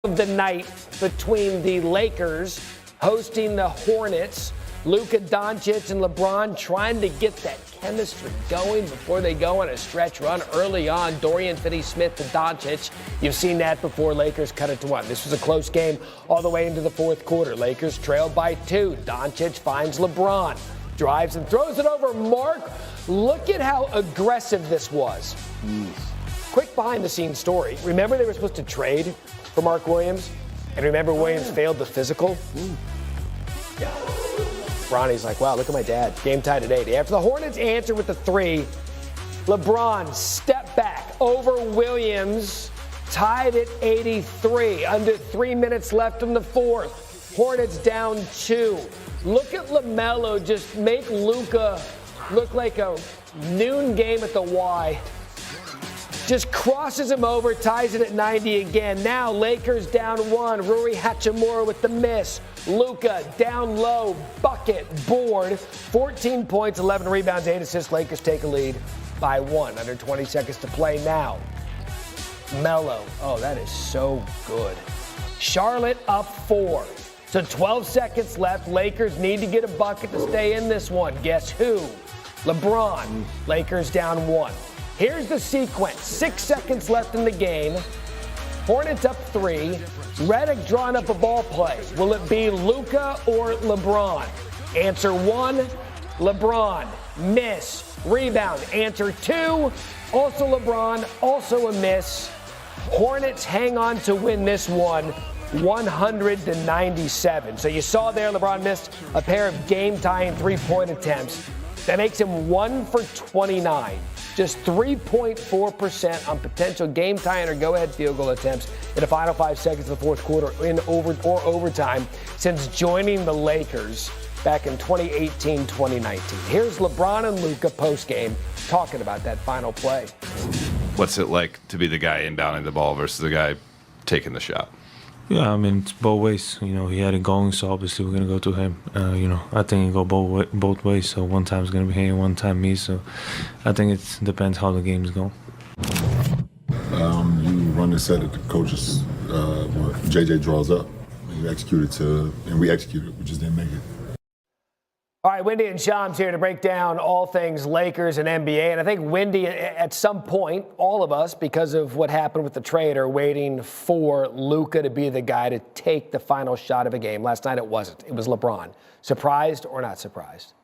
of the night between the Lakers hosting the Hornets. Luka Doncic and LeBron trying to get that chemistry going before they go on a stretch run early on. Dorian Finney-Smith to Doncic. You've seen that before. Lakers cut it to 1. This was a close game all the way into the fourth quarter. Lakers trailed by 2. Doncic finds LeBron. Drives and throws it over Mark. Look at how aggressive this was. Quick behind-the-scenes story. Remember they were supposed to trade for Mark Williams? And remember Williams failed the physical? Yeah. Bronny's like, wow, look at my dad. Game tied at 80. After the Hornets answer with the 3, LeBron step back over Williams, tied at 83. Under 3 minutes left in the fourth. Hornets down 2. Look at LaMelo just make Luka look like a noon game at the Y. Just crosses him over, ties it at 90 again. Now Lakers down 1. Rui Hachimura with the miss. Luka down low, bucket, board. 14 points, 11 rebounds, 8 assists. Lakers take a lead by 1. Under 20 seconds to play now. Melo. Oh, that is so good. Charlotte up 4. So 12 seconds left. Lakers need to get a bucket to stay in this one. Guess who? LeBron. Lakers down 1. Here's the sequence. 6 seconds left in the game. Hornets up 3. Redick drawing up a ball play. Will it be Luka or LeBron? Answer 1, LeBron. Miss. Rebound. Answer 2, also LeBron. Also a miss. Hornets hang on to win this one, 100-97. So you saw there LeBron missed a pair of game-tying three-point attempts. That makes him 1 for 29. Just 3.4% on potential game-tying or go-ahead field goal attempts in the final 5 seconds of the fourth quarter overtime since joining the Lakers back in 2018-2019. Here's LeBron and Luka postgame talking about that final play. What's it like to be the guy inbounding the ball versus the guy taking the shot? Yeah, I mean, it's both ways. You know, he had it going, so obviously we're going to go to him. I think it go both ways. So one time it's going to be him, one time me. So I think it depends how the games go. You run the set that the coaches, where JJ draws up. You execute it and we executed. We just didn't make it. All right, Wendy and Shams here to break down all things Lakers and NBA. And I think Wendy, at some point, all of us, because of what happened with the trade, are waiting for Luka to be the guy to take the final shot of a game. Last night it wasn't. It was LeBron. Surprised or not surprised?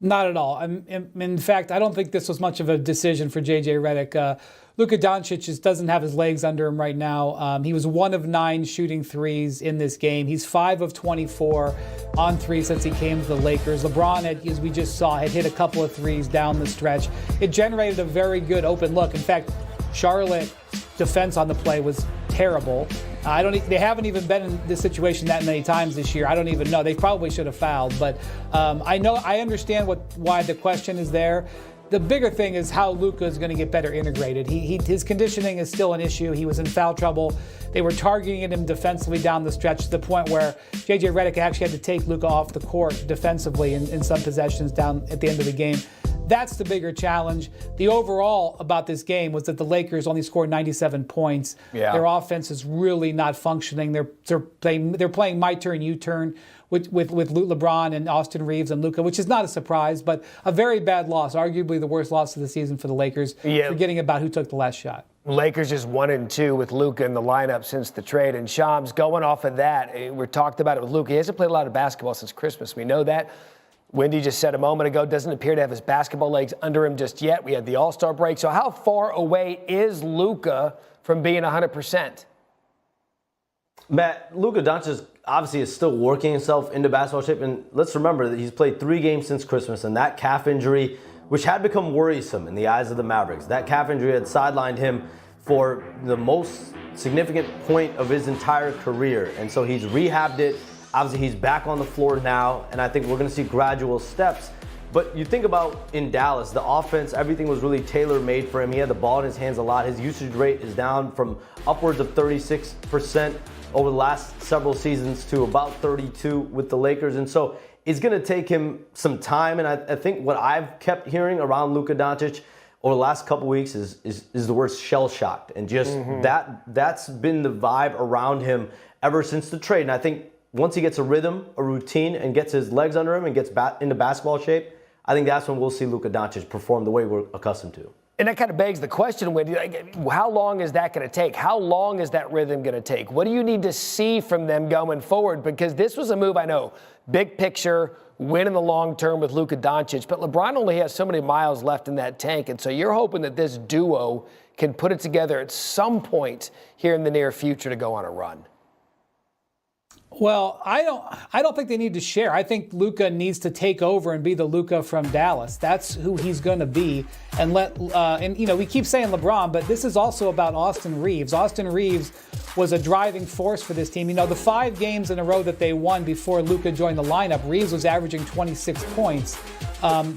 Not at all. In fact, I don't think this was much of a decision for J.J. Redick. Luka Doncic just doesn't have his legs under him right now. He was 1 of 9 shooting threes in this game. He's 5 of 24 on 3 since he came to the Lakers. LeBron, as we just saw, had hit a couple of threes down the stretch. It generated a very good open look. In fact, Charlotte defense on the play was terrible. They haven't even been in this situation that many times this year. I don't even know. They probably should have fouled. But I understand why the question is there. The bigger thing is how Luka is going to get better integrated. His conditioning is still an issue. He was in foul trouble. They were targeting him defensively down the stretch to the point where J.J. Redick actually had to take Luka off the court defensively in some possessions down at the end of the game. That's the bigger challenge. The overall about this game was that the Lakers only scored 97 points. Yeah. Their offense is really not functioning. They're playing my turn, you turn with LeBron and Austin Reeves and Luka, which is not a surprise, but a very bad loss, arguably the worst loss of the season for the Lakers, forgetting about who took the last shot. Lakers just 1-2 with Luka in the lineup since the trade. And Shams, going off of that, we talked about it with Luka. He hasn't played a lot of basketball since Christmas. We know that. Wendy just said a moment ago, doesn't appear to have his basketball legs under him just yet. We had the All-Star break. So how far away is Luka from being 100%? Matt, Luka Doncic obviously is still working himself into basketball shape. And let's remember that he's played 3 games since Christmas. And that calf injury, which had become worrisome in the eyes of the Mavericks, that calf injury had sidelined him for the most significant point of his entire career. And so he's rehabbed it. Obviously, he's back on the floor now, and I think we're going to see gradual steps. But you think about in Dallas, the offense, everything was really tailor-made for him. He had the ball in his hands a lot. His usage rate is down from upwards of 36% over the last several seasons to about 32% with the Lakers. And so it's going to take him some time. And I think what I've kept hearing around Luka Doncic over the last couple weeks is the word shell-shocked. And just that's been the vibe around him ever since the trade. And I think once he gets a rhythm, a routine, and gets his legs under him and gets into basketball shape, I think that's when we'll see Luka Doncic perform the way we're accustomed to. And that kind of begs the question, Wendy, how long is that going to take? How long is that rhythm going to take? What do you need to see from them going forward? Because this was a move, I know, big picture, win in the long term with Luka Doncic, but LeBron only has so many miles left in that tank, and so you're hoping that this duo can put it together at some point here in the near future to go on a run. Well, I don't think they need to share. I think Luka needs to take over and be the Luka from Dallas. That's who he's going to be. And we keep saying LeBron, but this is also about Austin Reeves. Austin Reeves was a driving force for this team. The 5 games in a row that they won before Luka joined the lineup, Reeves was averaging 26 points. In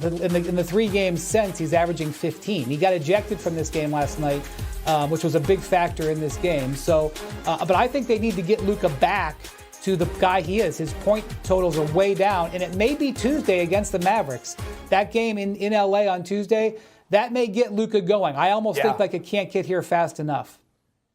the 3 games since, he's averaging 15. He got ejected from this game last night, which was a big factor in this game. So, but I think they need to get Luka back to the guy he is. His point totals are way down, and it may be Tuesday against the Mavericks. That game in LA on Tuesday, that may get Luka going. I almost think it can't get here fast enough.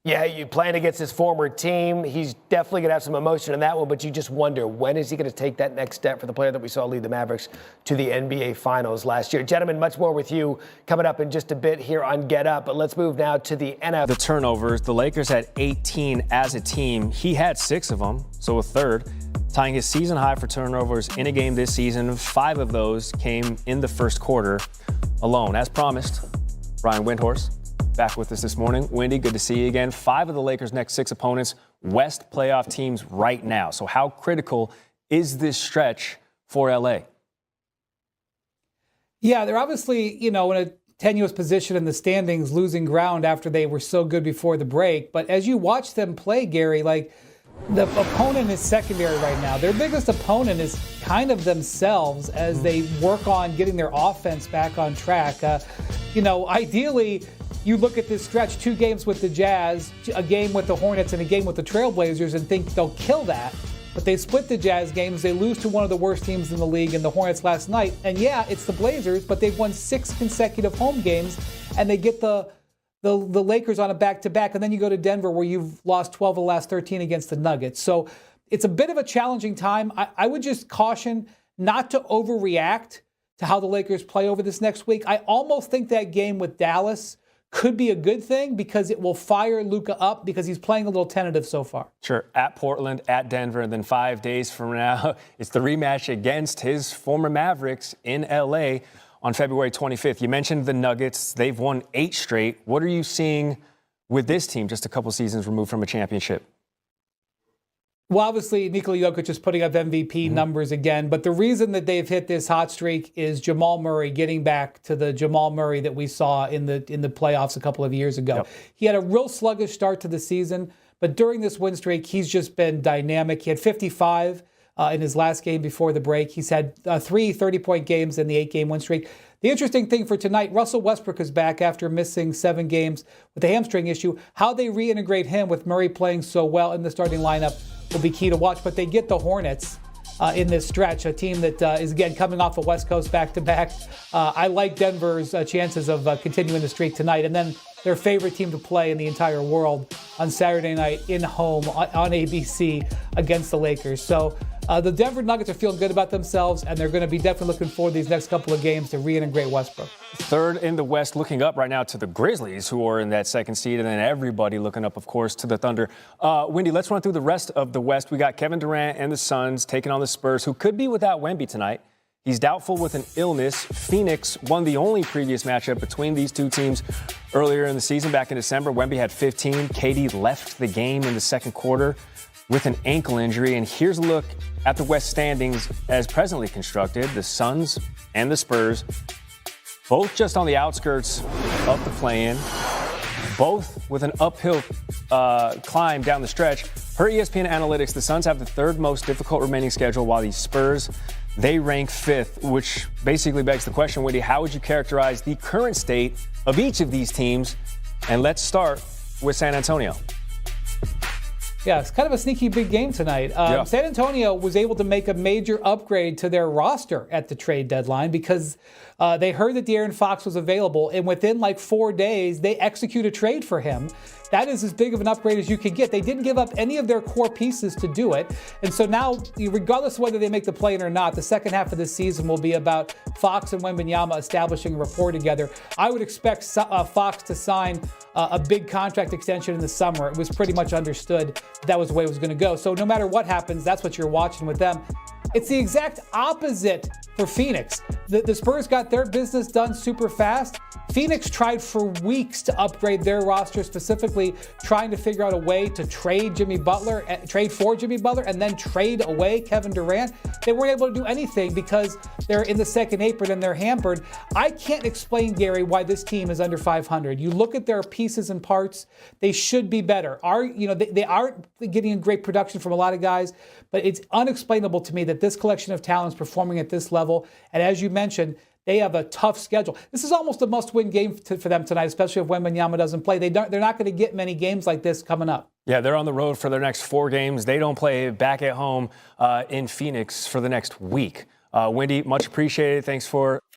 Yeah, you playing against his former team. He's definitely going to have some emotion in that one, but you just wonder, when is he going to take that next step for the player that we saw lead the Mavericks to the NBA Finals last year? Gentlemen, much more with you coming up in just a bit here on Get Up, but let's move now to the NFL. The turnovers, the Lakers had 18 as a team. He had 6 of them, so a third, tying his season high for turnovers in a game this season. 5 of those came in the first quarter alone. As promised, Brian Windhorst back with us this morning. Wendy, good to see you again. 5 of the Lakers' next 6 opponents, West playoff teams right now. So how critical is this stretch for LA? Yeah, they're obviously, in a tenuous position in the standings, losing ground after they were so good before the break. But as you watch them play, Gary, the opponent is secondary right now. Their biggest opponent is kind of themselves as they work on getting their offense back on track. Ideally, you look at this stretch, 2 games with the Jazz, a game with the Hornets, and a game with the Trailblazers, and think they'll kill that. But they split the Jazz games. They lose to one of the worst teams in the league in the Hornets last night. And yeah, it's the Blazers, but they've won 6 consecutive home games, and they get the Lakers on a back-to-back. And then you go to Denver, where you've lost 12 of the last 13 against the Nuggets. So it's a bit of a challenging time. I would just caution not to overreact to how the Lakers play over this next week. I almost think that game with Dallas could be a good thing because it will fire Luka up because he's playing a little tentative so far. Sure. At Portland, at Denver, and then 5 days from now, it's the rematch against his former Mavericks in LA on February 25th. You mentioned the Nuggets. They've won 8 straight. What are you seeing with this team just a couple seasons removed from a championship? Well, obviously, Nikola Jokic is putting up MVP numbers again, but the reason that they've hit this hot streak is Jamal Murray getting back to the Jamal Murray that we saw in the playoffs a couple of years ago. Yep. He had a real sluggish start to the season, but during this win streak, he's just been dynamic. He had 55 in his last game before the break. He's had 3 30-point games in the 8-game win streak. The interesting thing for tonight, Russell Westbrook is back after missing 7 games with a hamstring issue. How they reintegrate him with Murray playing so well in the starting lineup will be key to watch. But they get the Hornets in this stretch, a team that is, again, coming off a West Coast back-to-back. I like Denver's chances of continuing the streak tonight. And then their favorite team to play in the entire world on Saturday night in home on ABC against the Lakers. So the Denver Nuggets are feeling good about themselves, and they're going to be definitely looking forward to these next couple of games to reintegrate Westbrook. Third in the West, looking up right now to the Grizzlies, who are in that second seed, and then everybody looking up, of course, to the Thunder. Wendy, let's run through the rest of the West. We got Kevin Durant and the Suns taking on the Spurs, who could be without Wemby tonight. He's doubtful with an illness. Phoenix won the only previous matchup between these two teams earlier in the season, back in December. Wemby had 15. KD left the game in the second quarter with an ankle injury. And here's a look at the West standings as presently constructed. The Suns and the Spurs, both just on the outskirts of the play-in, both with an uphill climb down the stretch. Per ESPN Analytics, the Suns have the 3rd most difficult remaining schedule, while the Spurs, they rank 5th, which basically begs the question, Wendy, how would you characterize the current state of each of these teams? And let's start with San Antonio. Yeah, it's kind of a sneaky big game tonight. San Antonio was able to make a major upgrade to their roster at the trade deadline because they heard that De'Aaron Fox was available, and within like 4 days, they execute a trade for him. That is as big of an upgrade as you can get. They didn't give up any of their core pieces to do it. And so now, regardless of whether they make the play-in or not, the second half of this season will be about Fox and Wembanyama establishing a rapport together. I would expect Fox to sign a big contract extension in the summer. It was pretty much understood that was the way it was going to go. So no matter what happens, that's what you're watching with them. It's the exact opposite for Phoenix. The Spurs got their business done super fast. Phoenix tried for weeks to upgrade their roster, specifically trying to figure out a way to trade for Jimmy Butler, and then trade away Kevin Durant. They weren't able to do anything because they're in the second apron and they're hampered. I can't explain, Gary, why this team is under 500. You look at their pieces and parts, they should be better. They aren't getting a great production from a lot of guys, but it's unexplainable to me that this collection of talent is performing at this level. And as you mentioned, they have a tough schedule. This is almost a must-win game for them tonight, especially if Wembanyama doesn't play. They're not going to get many games like this coming up. Yeah, they're on the road for their next 4 games. They don't play back at home in Phoenix for the next week. Windy, much appreciated. Thanks for